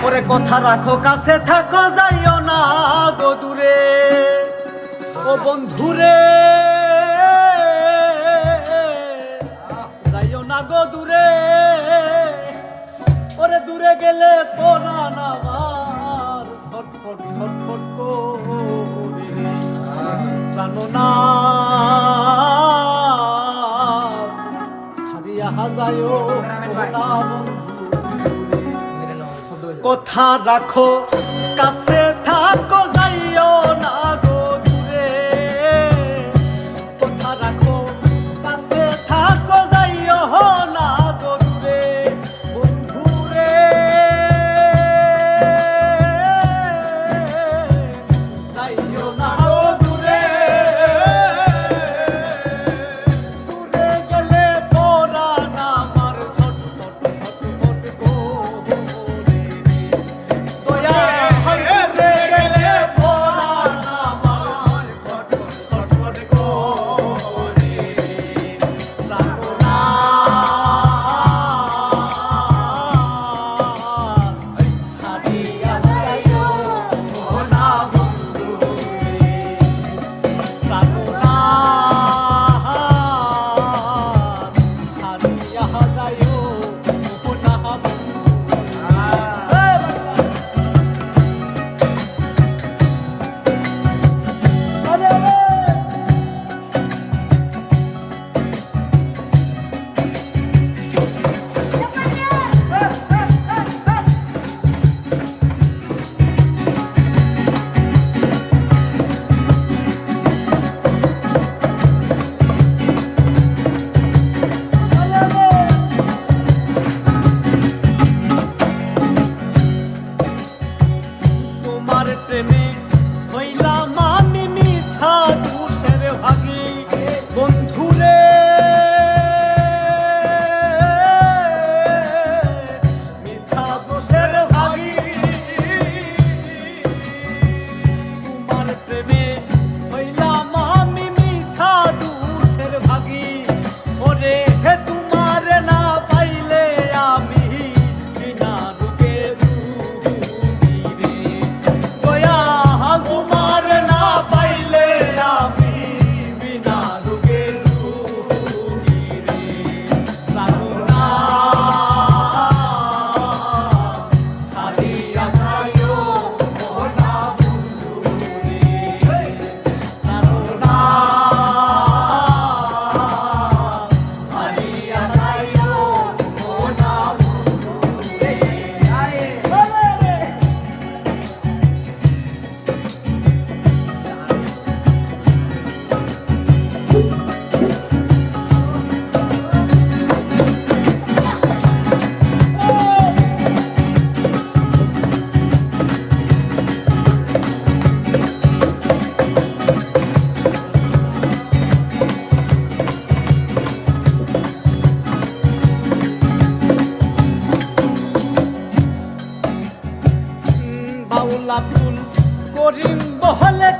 ওরে কথা রাখো কাছে থাকো যাইও না গো দূরে ও বন্ধুরে যাইও না গো দূরে ওরে দূরে গেলে পরাণ আমার ছটফট ছটফট করে জানো না ছাড়িয়া যাইও না কথা রাখো কাছে থাকো যাইও না গো দূরে কথা রাখো কাছে থাকো যাইও না গো দূরে বন্ধুরে যাইও না গো দূরে দূরে গেলে পরাণ আমার ছটফট ছটফট করে ফুল করিম বহলে